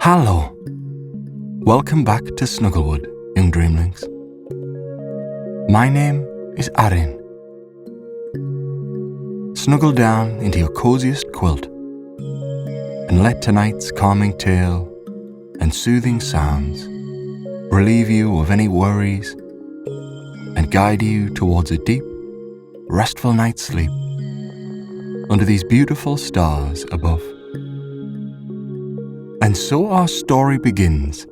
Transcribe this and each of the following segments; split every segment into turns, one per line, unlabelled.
Hello. Welcome back to Snugglewood, young Dreamlynx. My name is Arin. Snuggle down into your coziest quilt and let tonight's calming tale and soothing sounds relieve you of any worries and guide you towards a deep, restful night's sleep under these beautiful stars above. And so our story begins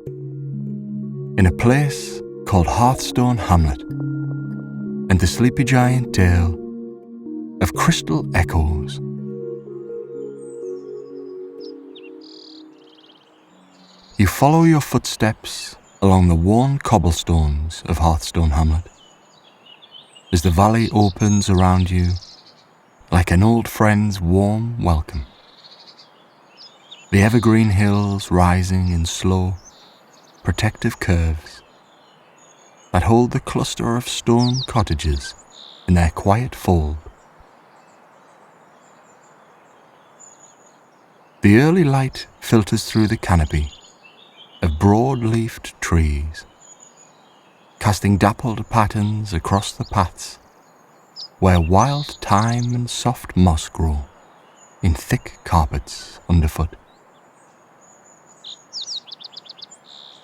in a place called Hearthstone Hamlet, and the sleepy giant tale of crystal echoes. You follow your footsteps along the worn cobblestones of Hearthstone Hamlet as the valley opens around you like an old friend's warm welcome. The evergreen hills rising in slow, protective curves that hold the cluster of stone cottages in their quiet fold. The early light filters through the canopy of broad-leafed trees, casting dappled patterns across the paths where wild thyme and soft moss grow in thick carpets underfoot.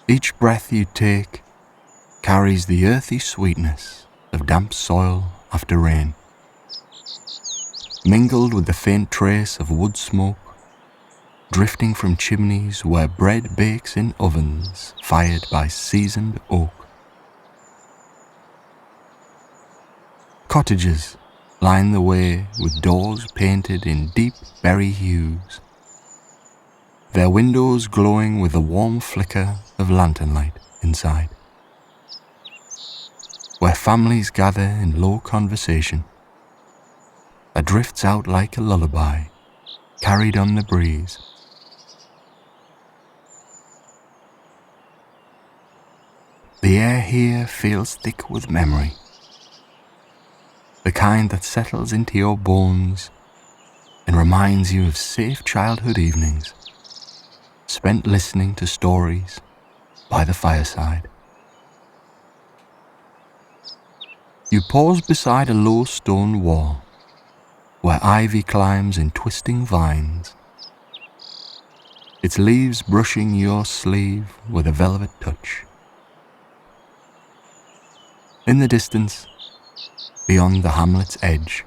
Each breath you take carries the earthy sweetness of damp soil after rain, mingled with the faint trace of wood smoke drifting from chimneys where bread bakes in ovens fired by seasoned oak. Cottages line the way with doors painted in deep berry hues, their windows glowing with the warm flicker of lantern light inside, where families gather in low conversation that drifts out like a lullaby carried on the breeze. The air here feels thick with memory, the kind that settles into your bones and reminds you of safe childhood evenings spent listening to stories by the fireside. You pause beside a low stone wall where ivy climbs in twisting vines, its leaves brushing your sleeve with a velvet touch. In the distance, beyond the hamlet's edge,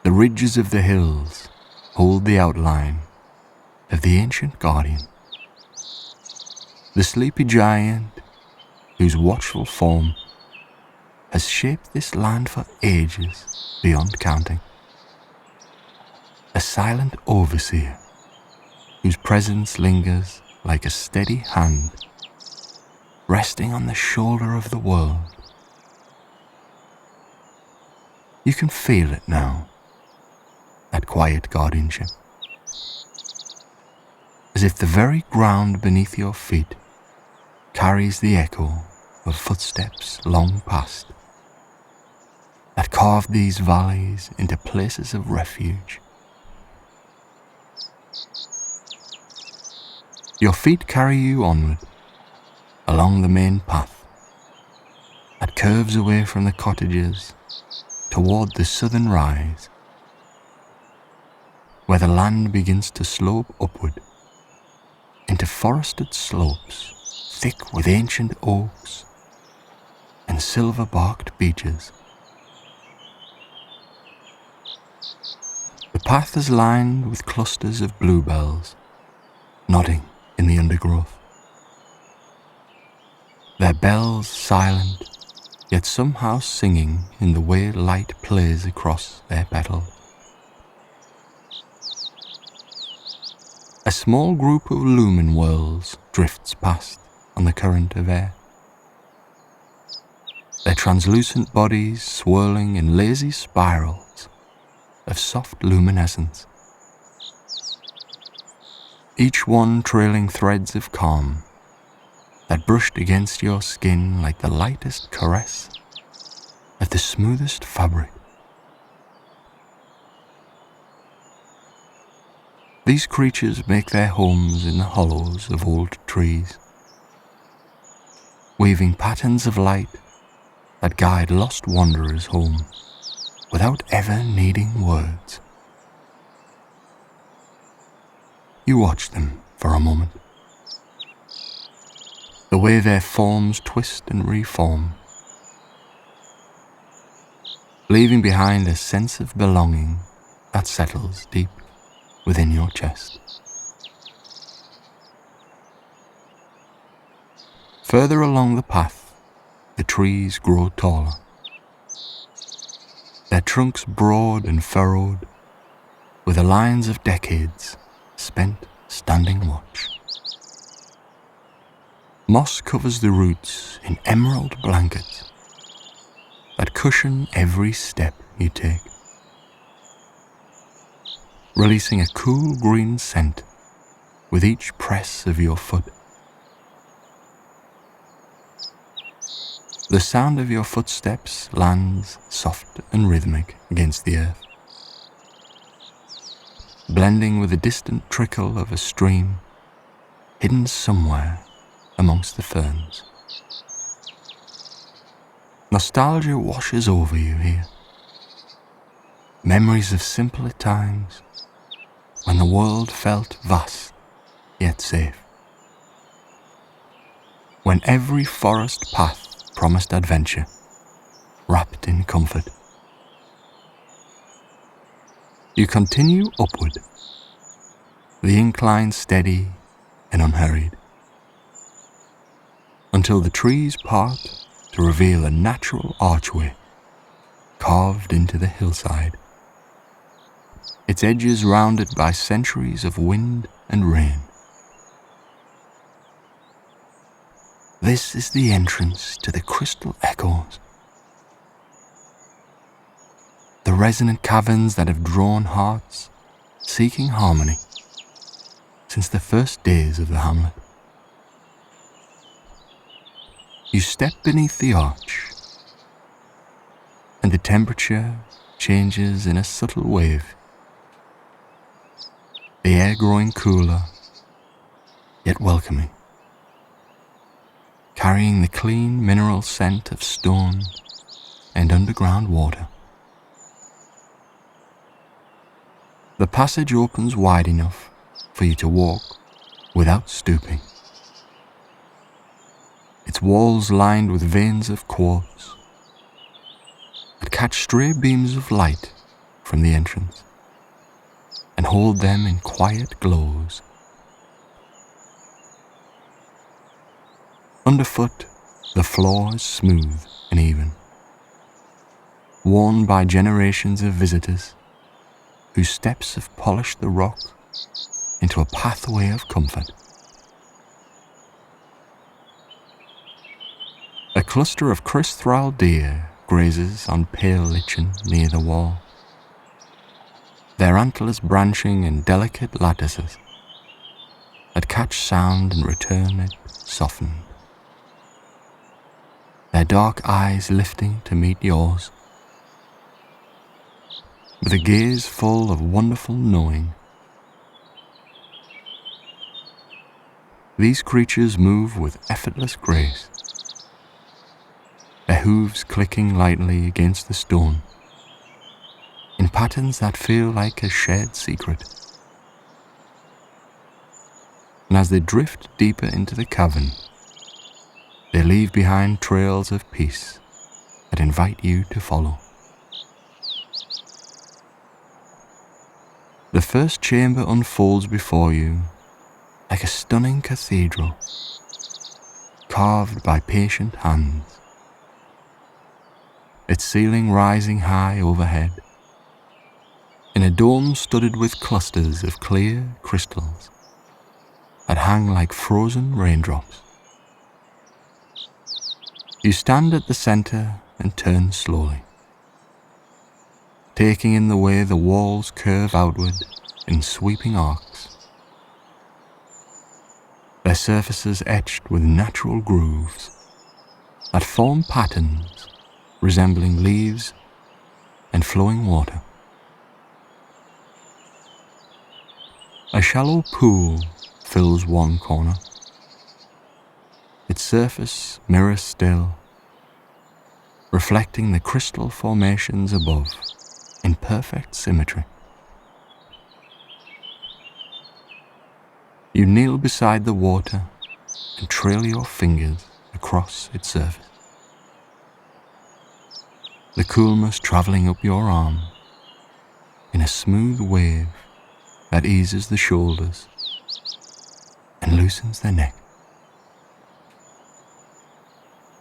the ridges of the hills hold the outline of the ancient guardian, the sleepy giant whose watchful form has shaped this land for ages beyond counting. A silent overseer whose presence lingers like a steady hand resting on the shoulder of the world. You can feel it now, that quiet guardianship, as if the very ground beneath your feet carries the echo of footsteps long past that carved these valleys into places of refuge. Your feet carry you onward along the main path that curves away from the cottages toward the southern rise, where the land begins to slope upward into forested slopes thick with ancient oaks and silver-barked beeches. The path is lined with clusters of bluebells nodding in the undergrowth, their bells silent yet somehow singing in the way light plays across their petals. A small group of lumen whirls drifts past on the current of air, their translucent bodies swirling in lazy spirals of soft luminescence, each one trailing threads of calm that brushed against your skin like the lightest caress of the smoothest fabric. These creatures make their homes in the hollows of old trees, weaving patterns of light that guide lost wanderers home without ever needing words. You watch them for a moment, the way their forms twist and reform, leaving behind a sense of belonging that settles deep within your chest. Further along the path, the trees grow taller, their trunks broad and furrowed with the lines of decades spent standing watch. Moss covers the roots in emerald blankets that cushion every step you take, releasing a cool green scent with each press of your foot. The sound of your footsteps lands soft and rhythmic against the earth, blending with the distant trickle of a stream hidden somewhere amongst the ferns. Nostalgia washes over you here. Memories of simpler times when the world felt vast yet safe. When every forest path promised adventure, wrapped in comfort. You continue upward, the incline steady and unhurried, until the trees part to reveal a natural archway carved into the hillside, its edges rounded by centuries of wind and rain. This is the entrance to the crystal echoes, the resonant caverns that have drawn hearts seeking harmony since the first days of the hamlet. You step beneath the arch, and the temperature changes in a subtle wave, the air growing cooler yet welcoming, carrying the clean mineral scent of stone and underground water. The passage opens wide enough for you to walk without stooping, its walls lined with veins of quartz that catch stray beams of light from the entrance and hold them in quiet glows. Underfoot, the floor is smooth and even, worn by generations of visitors whose steps have polished the rock into a pathway of comfort. A cluster of crysthrall deer grazes on pale lichen near the wall, their antlers branching in delicate lattices that catch sound and return it softened, their dark eyes lifting to meet yours, with a gaze full of wonderful knowing. These creatures move with effortless grace, their hooves clicking lightly against the stone, in patterns that feel like a shared secret. And as they drift deeper into the cavern, they leave behind trails of peace that invite you to follow. The first chamber unfolds before you like a stunning cathedral, carved by patient hands, its ceiling rising high overhead, in a dome studded with clusters of clear crystals that hang like frozen raindrops. You stand at the center and turn slowly, taking in the way the walls curve outward in sweeping arcs, their surfaces etched with natural grooves that form patterns resembling leaves and flowing water. A shallow pool fills one corner, its surface mirror still, reflecting the crystal formations above in perfect symmetry. You kneel beside the water and trail your fingers across its surface, the coolness travelling up your arm in a smooth wave that eases the shoulders and loosens the neck.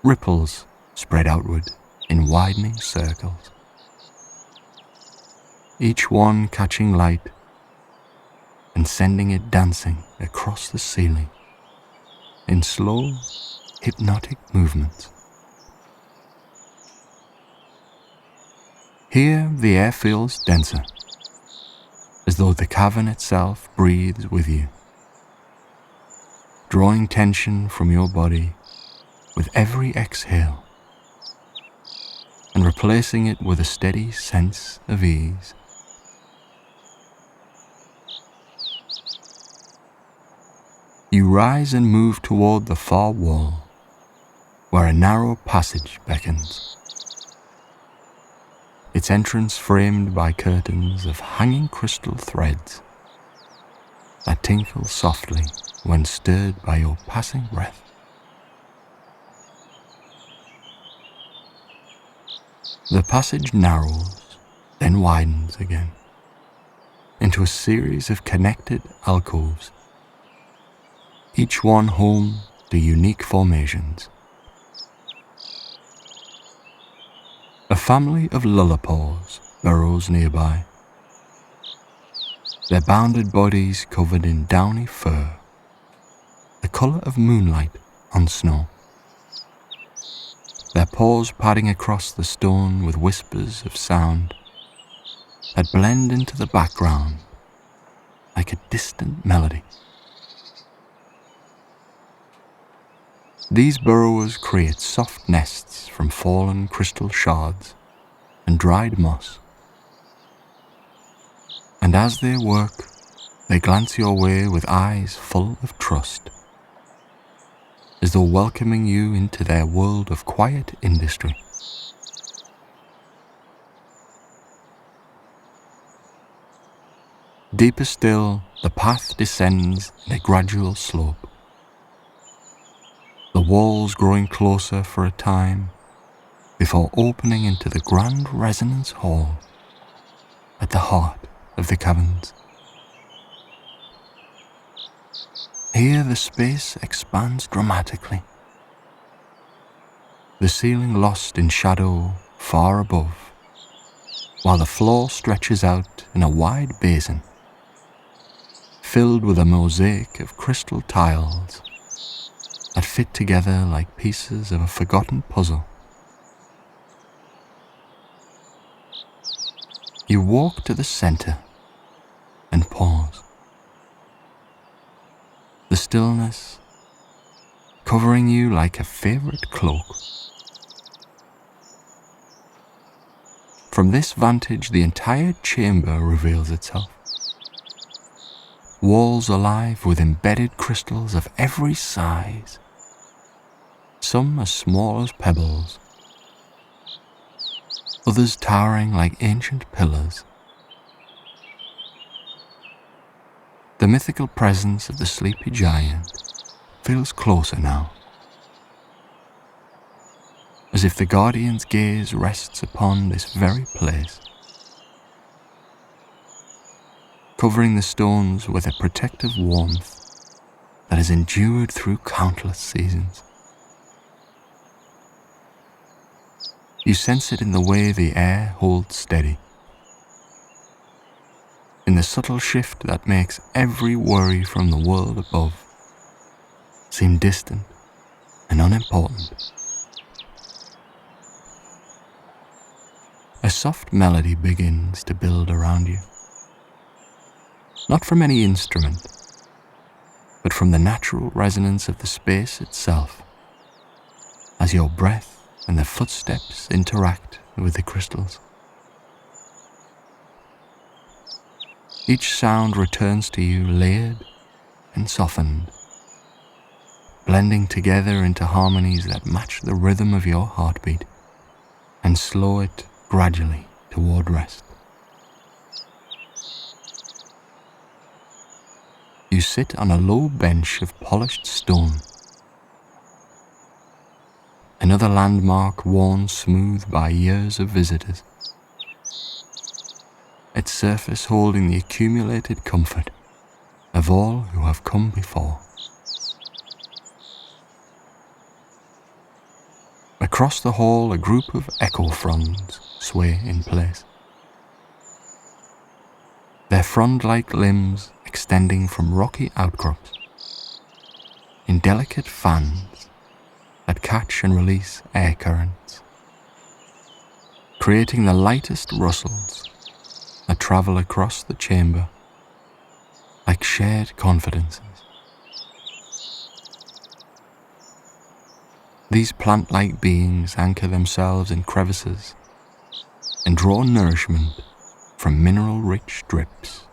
Ripples spread outward in widening circles, each one catching light and sending it dancing across the ceiling in slow, hypnotic movements. Here the air feels denser, as though the cavern itself breathes with you, drawing tension from your body with every exhale and replacing it with a steady sense of ease. You rise and move toward the far wall, where a narrow passage beckons, its entrance framed by curtains of hanging crystal threads that tinkle softly when stirred by your passing breath. The passage narrows, then widens again, into a series of connected alcoves, each one home to unique formations. A family of lullapaws burrows nearby, their bounded bodies covered in downy fur, the colour of moonlight on snow, their paws padding across the stone with whispers of sound that blend into the background like a distant melody. These burrowers create soft nests from fallen crystal shards and dried moss, and as they work, they glance your way with eyes full of trust, as though welcoming you into their world of quiet industry. Deeper still, the path descends in a gradual slope, the walls growing closer for a time before opening into the grand resonance hall at the heart of the caverns. Here the space expands dramatically, the ceiling lost in shadow far above, while the floor stretches out in a wide basin filled with a mosaic of crystal tiles that fit together like pieces of a forgotten puzzle. You walk to the center and pause. The stillness covering you like a favorite cloak. From this vantage, the entire chamber reveals itself. Walls alive with embedded crystals of every size, some as small as pebbles, others towering like ancient pillars. The mythical presence of the sleepy giant feels closer now, as if the guardian's gaze rests upon this very place, covering the stones with a protective warmth that has endured through countless seasons. You sense it in the way the air holds steady, in the subtle shift that makes every worry from the world above seem distant and unimportant. A soft melody begins to build around you, not from any instrument, but from the natural resonance of the space itself, as your breath and the footsteps interact with the crystals. Each sound returns to you layered and softened, blending together into harmonies that match the rhythm of your heartbeat and slow it gradually toward rest. You sit on a low bench of polished stone, another landmark worn smooth by years of visitors, its surface holding the accumulated comfort of all who have come before. Across the hall, a group of echo fronds sway in place, their frond-like limbs extending from rocky outcrops in delicate fans that catch and release air currents, creating the lightest rustles that travel across the chamber like shared confidences. These plant-like beings anchor themselves in crevices and draw nourishment from mineral-rich drips,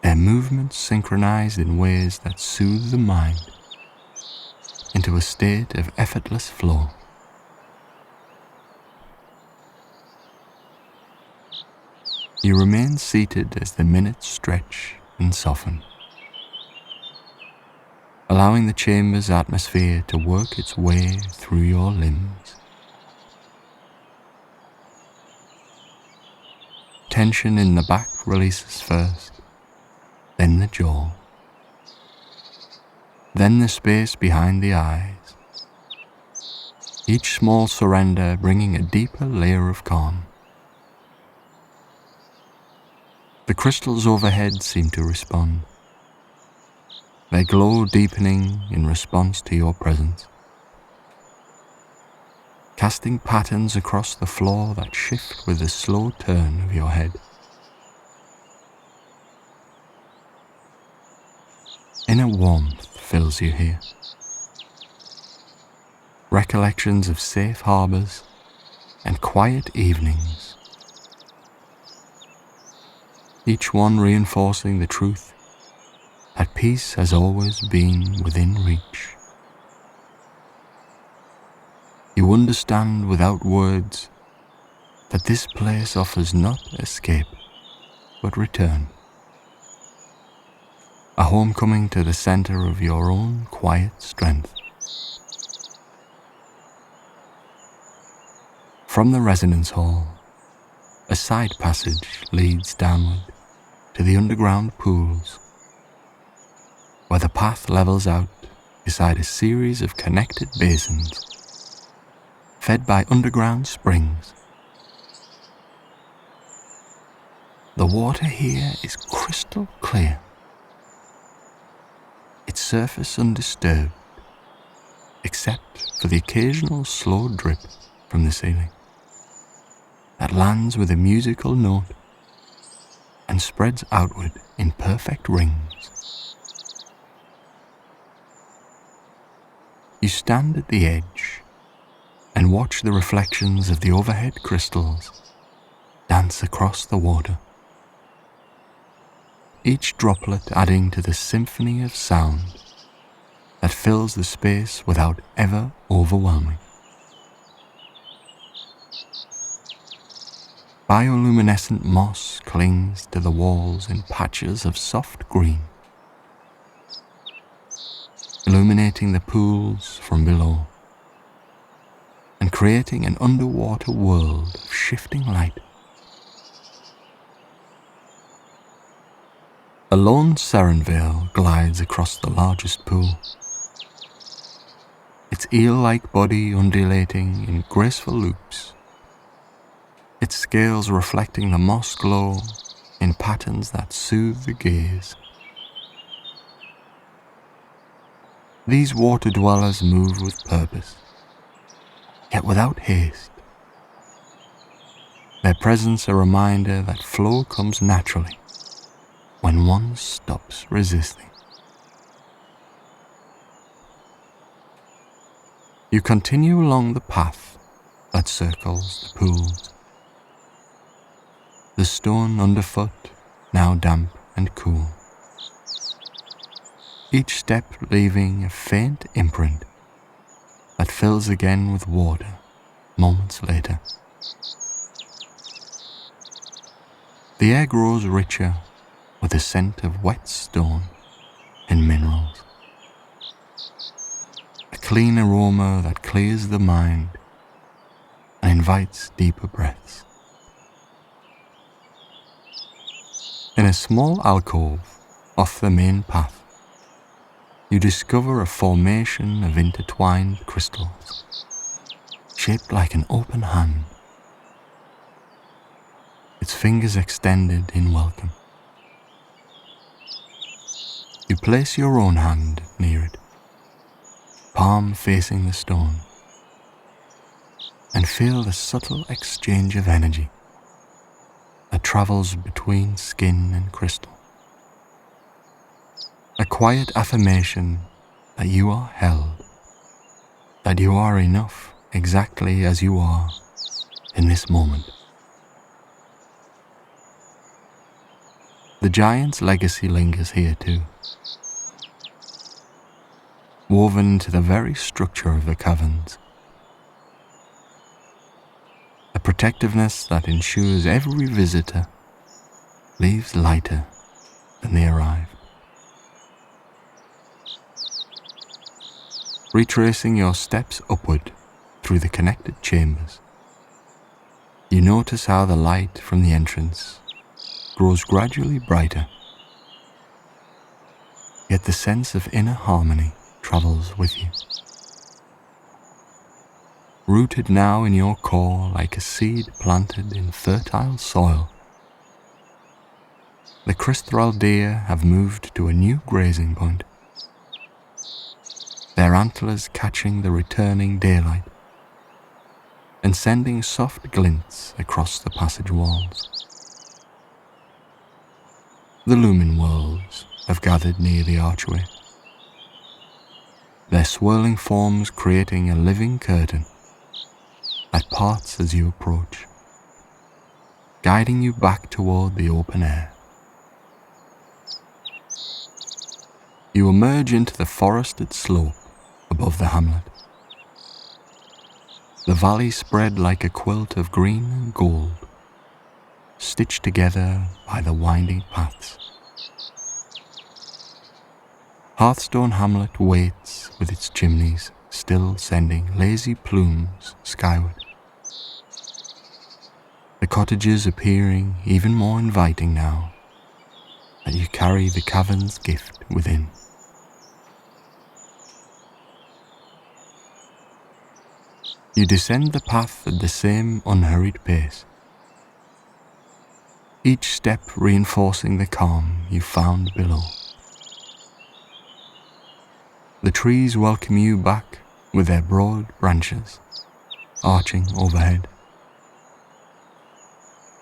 their movements synchronized in ways that soothe the mind into a state of effortless flow. You remain seated as the minutes stretch and soften, allowing the chamber's atmosphere to work its way through your limbs. Tension in the back releases first, then the jaw, then the space behind the eyes, each small surrender bringing a deeper layer of calm. The crystals overhead seem to respond, their glow deepening in response to your presence, casting patterns across the floor that shift with the slow turn of your head. Inner warmth fills you here, recollections of safe harbors and quiet evenings, each one reinforcing the truth that peace has always been within reach. You understand without words that this place offers not escape, but return. A homecoming to the center of your own quiet strength. From the residence hall, a side passage leads downward to the underground pools, where the path levels out beside a series of connected basins, fed by underground springs. The water here is crystal clear, its surface undisturbed, except for the occasional slow drip from the ceiling that lands with a musical note and spreads outward in perfect rings. You stand at the edge and watch the reflections of the overhead crystals dance across the water, each droplet adding to the symphony of sound that fills the space without ever overwhelming. Bioluminescent moss clings to the walls in patches of soft green, illuminating the pools from below and creating an underwater world of shifting light. A lone Sarandear glides across the largest pool, its eel-like body undulating in graceful loops, its scales reflecting the moss glow in patterns that soothe the gaze. These water dwellers move with purpose, yet without haste. Their presence a reminder that flow comes naturally when one stops resisting. You continue along the path that circles the pools, the stone underfoot now damp and cool, each step leaving a faint imprint that fills again with water moments later. The air grows richer with the scent of wet stone and minerals, a clean aroma that clears the mind and invites deeper breaths. In a small alcove off the main path, you discover a formation of intertwined crystals, shaped like an open hand, its fingers extended in welcome. You place your own hand near it, palm facing the stone, and feel the subtle exchange of energy that travels between skin and crystal. A quiet affirmation that you are held, that you are enough exactly as you are in this moment. The giant's legacy lingers here too, woven into the very structure of the caverns. A protectiveness that ensures every visitor leaves lighter than they arrived. Retracing your steps upward through the connected chambers, you notice how the light from the entrance grows gradually brighter, yet the sense of inner harmony travels with you. Rooted now in your core like a seed planted in fertile soil, the Crystal deer have moved to a new grazing point, their antlers catching the returning daylight and sending soft glints across the passage walls. The lumen worlds have gathered near the archway, their swirling forms creating a living curtain that parts as you approach, guiding you back toward the open air. You emerge into the forested slope above the hamlet. The valley spread like a quilt of green and gold, stitched together by the winding paths. Hearthstone Hamlet waits with its chimneys still sending lazy plumes skyward, the cottages appearing even more inviting now that you carry the cavern's gift within. You descend the path at the same unhurried pace, each step reinforcing the calm you found below. The trees welcome you back with their broad branches arching overhead,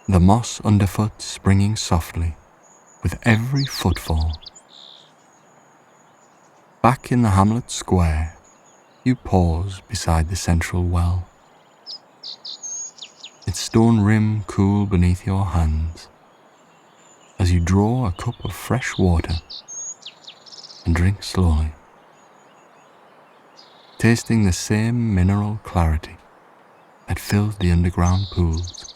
the moss underfoot springing softly with every footfall. Back in the hamlet square, you pause beside the central well, its stone rim cool beneath your hands as you draw a cup of fresh water and drink slowly, tasting the same mineral clarity that filled the underground pools.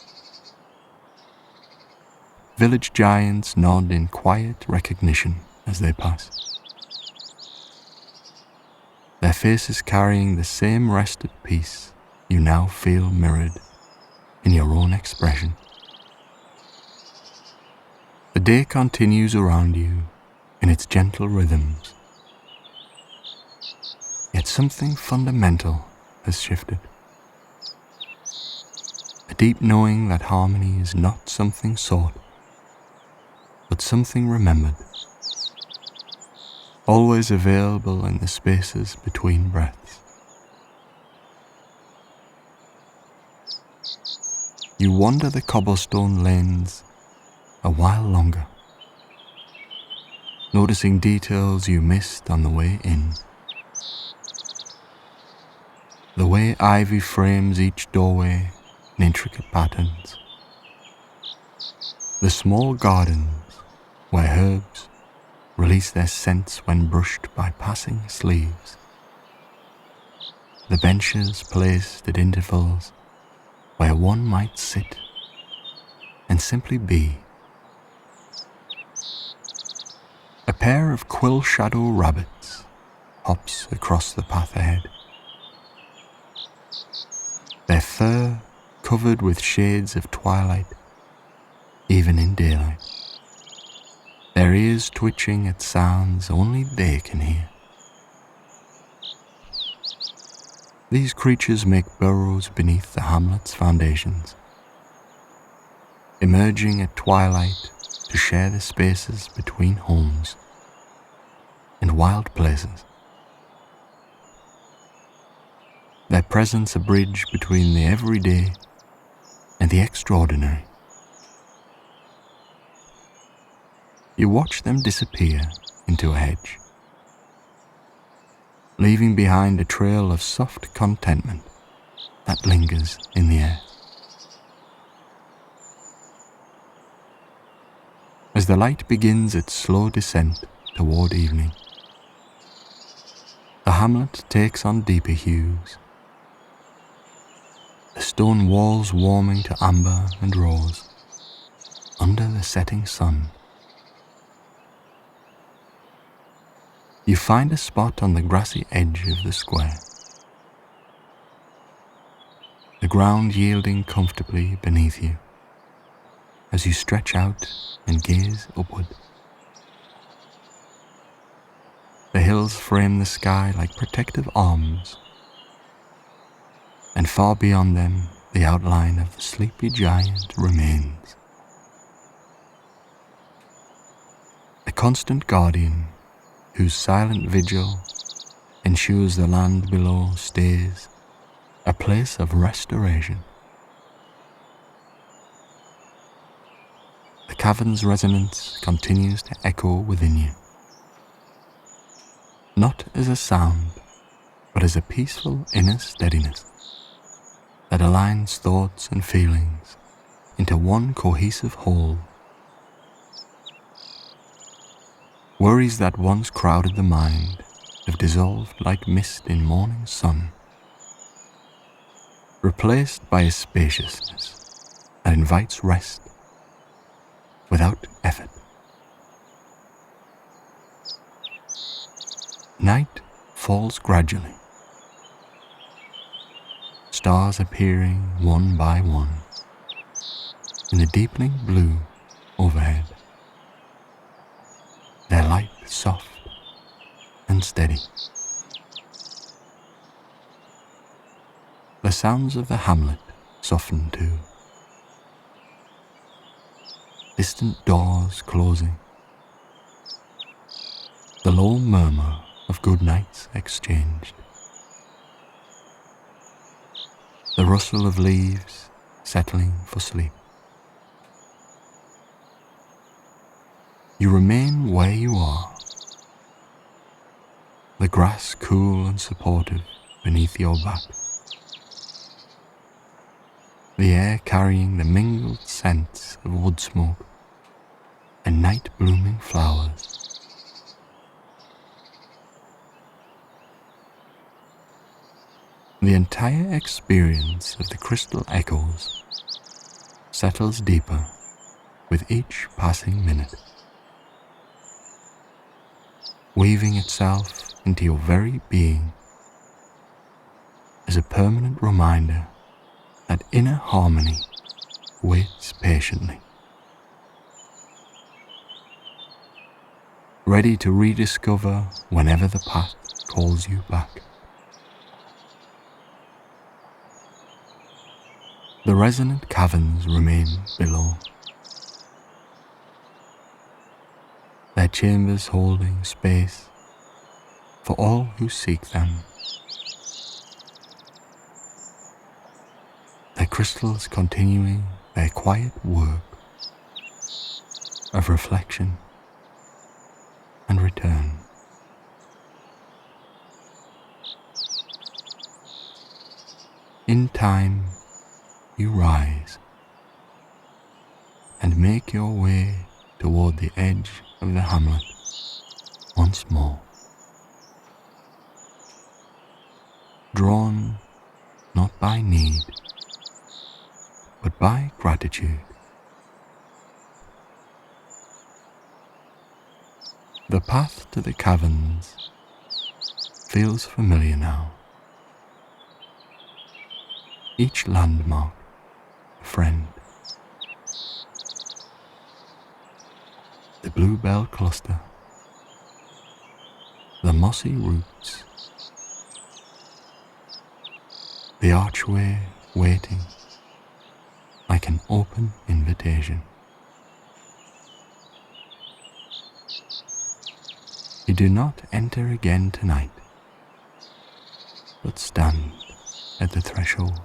Village giants nod in quiet recognition as they pass, their faces carrying the same rested peace you now feel mirrored in your own expression. The day continues around you in its gentle rhythms, yet something fundamental has shifted. A deep knowing that harmony is not something sought, but something remembered, always available in the spaces between breaths. You wander the cobblestone lanes a while longer, noticing details you missed on the way in. The way ivy frames each doorway in intricate patterns, The small gardens where herbs release their scents when brushed by passing sleeves. The benches placed at intervals where one might sit and simply be. A pair of quill shadow rabbits hops across the path ahead, their fur covered with shades of twilight, even in daylight, their ears twitching at sounds only they can hear. These creatures make burrows beneath the hamlet's foundations, emerging at twilight to share the spaces between homes and wild places. Their presence a bridge between the everyday and the extraordinary. You watch them disappear into a hedge, leaving behind a trail of soft contentment that lingers in the air. As the light begins its slow descent toward evening, the hamlet takes on deeper hues, the stone walls warming to amber and rose under the setting sun. You find a spot on the grassy edge of the square, the ground yielding comfortably beneath you as you stretch out and gaze upward. The hills frame the sky like protective arms, and far beyond them the outline of the sleepy giant remains. A constant guardian whose silent vigil ensures the land below stays a place of restoration. The cavern's resonance continues to echo within you, not as a sound, but as a peaceful inner steadiness that aligns thoughts and feelings into one cohesive whole. Worries that once crowded the mind have dissolved like mist in morning sun, replaced by a spaciousness that invites rest without effort. Night falls gradually, stars appearing one by one in the deepening blue overhead, their light soft and steady. The sounds of the hamlet soften too, distant doors closing, the low murmur of good nights exchanged, the rustle of leaves settling for sleep. You remain where you are, the grass cool and supportive beneath your back, the air carrying the mingled scents of wood smoke and night blooming flowers. The entire experience of the crystal echoes settles deeper with each passing minute, weaving itself into your very being as a permanent reminder that inner harmony waits patiently, ready to rediscover whenever the path calls you back. The resonant caverns remain below, their chambers holding space for all who seek them, their crystals continuing their quiet work of reflection and return. In time, you rise and and make your way toward the edge of the hamlet once more, drawn not by need, but by gratitude. The path to the caverns feels familiar now, each landmark a friend. The bluebell cluster, the mossy roots, the archway waiting like an open invitation. You do not enter again tonight, but stand at the threshold,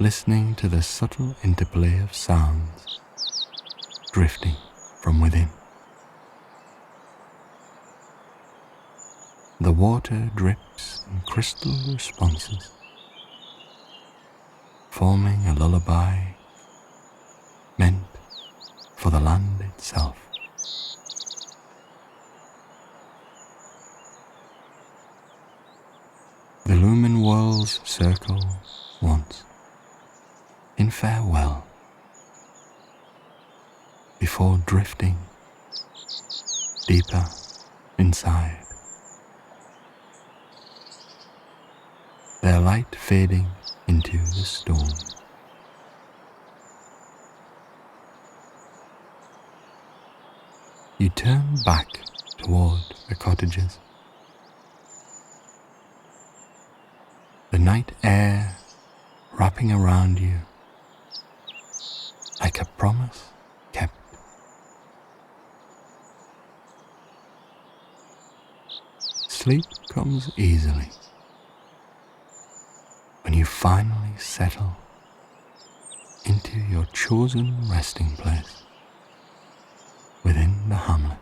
listening to the subtle interplay of sounds drifting from within. The water drips in crystal responses, forming a lullaby meant for the land itself. The lumen whirls circle once in farewell before drifting deeper inside, their light fading into the storm. You turn back toward the cottages. The night air wrapping around you like a promise kept. Sleep comes easily when you finally settle into your chosen resting place within the hamlet.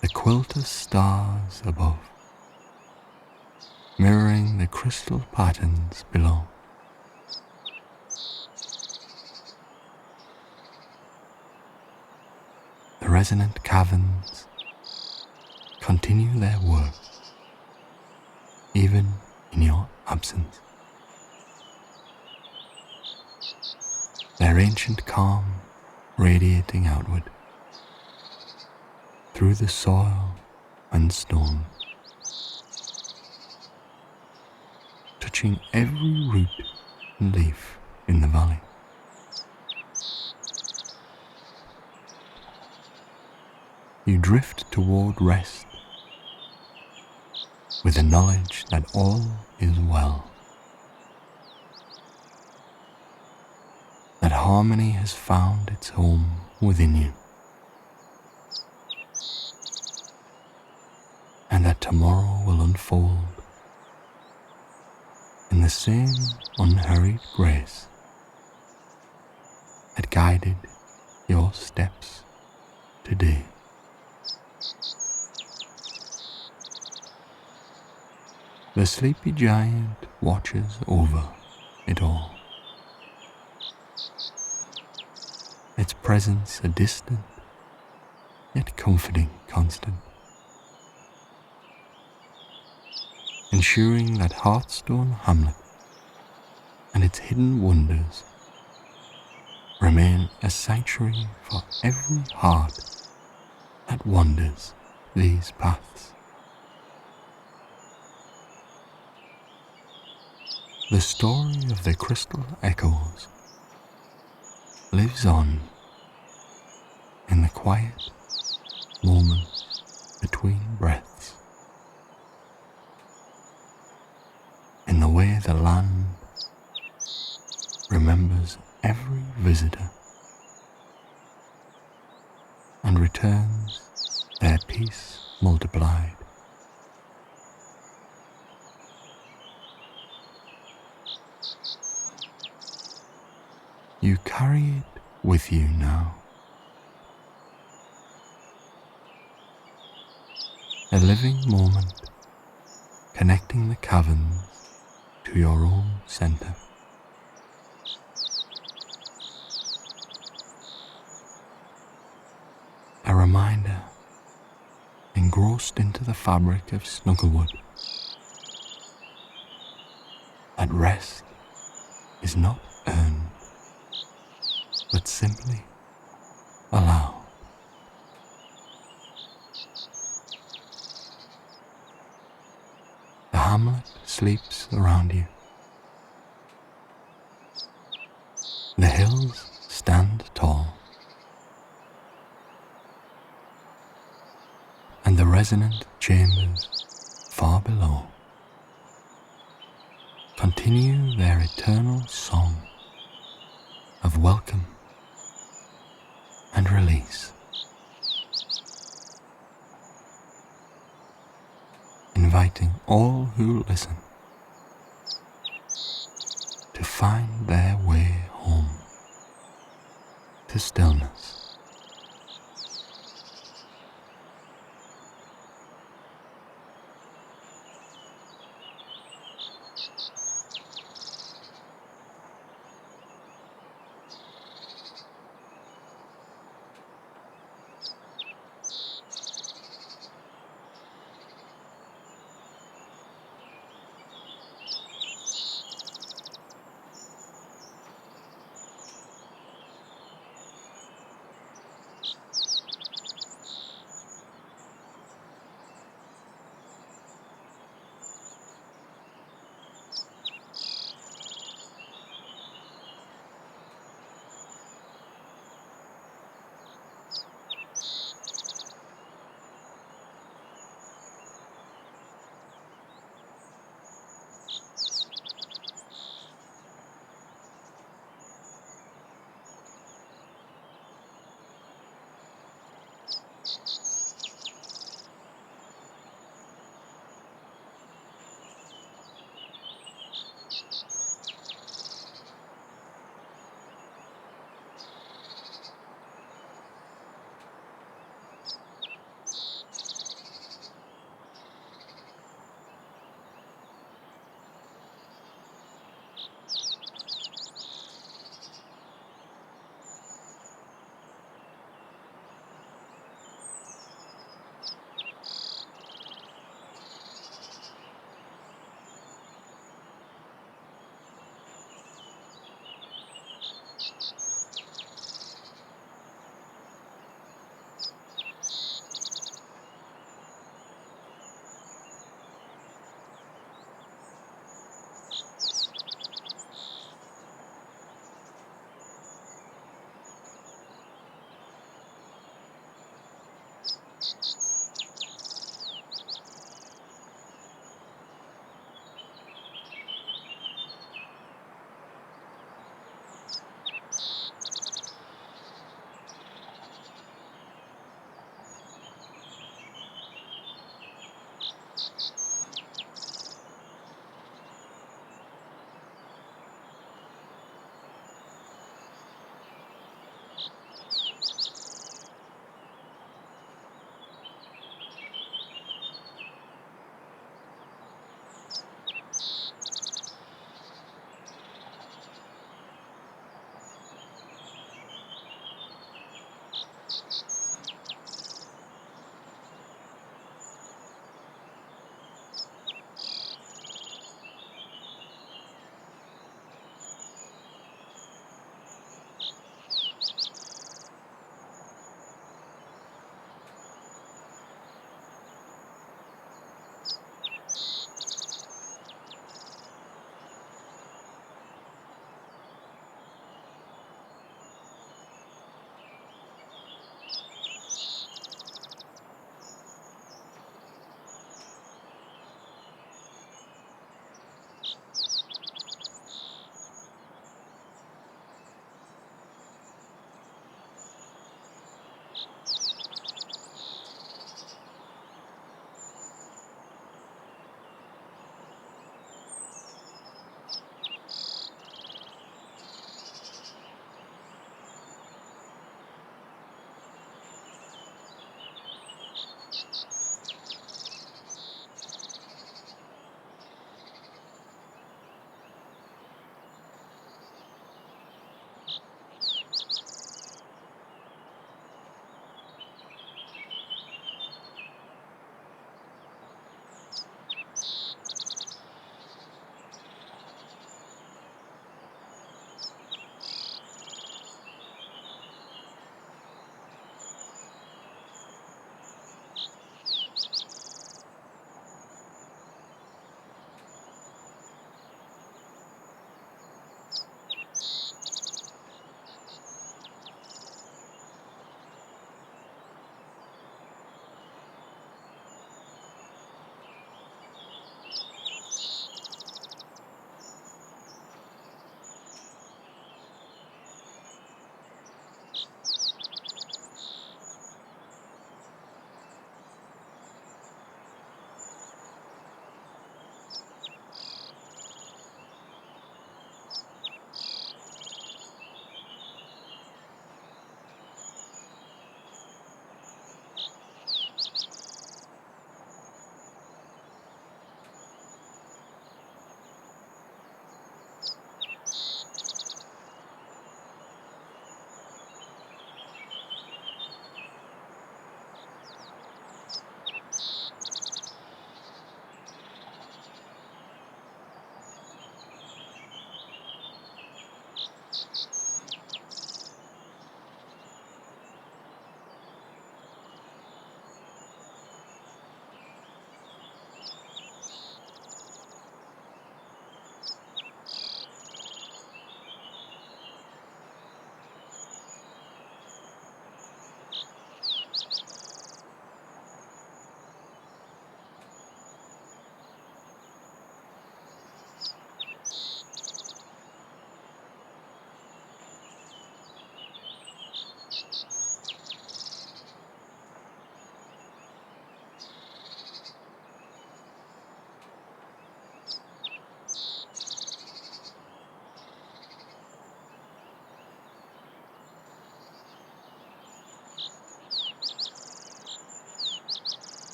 The quilt of stars above, mirroring the crystal patterns below. The resonant caverns continue their work, even in your absence. Their ancient calm radiating outward through the soil and stone, touching every root and leaf in the valley. You drift toward rest with the knowledge that all is well, that harmony has found its home within you, and that tomorrow will unfold in the same unhurried grace that guided your steps today. The sleepy giant watches over it all, its presence a distant yet comforting constant, ensuring that Hearthstone Hamlet and its hidden wonders remain a sanctuary for every heart that wanders these paths. The story of the crystal echoes lives on in the quiet moments between breaths, in the way the land remembers every visitor and returns their peace multiplied. You carry it with you now, a living moment connecting the caverns to your own center. A reminder, engrossed into the fabric of Snugglewood, that rest is not earned, but simply allowed. The hamlet sleeps around you. The hills stand tall, and the resonant chambers far below continue their eternal song of welcome and release, inviting all who listen to find their way home to stillness.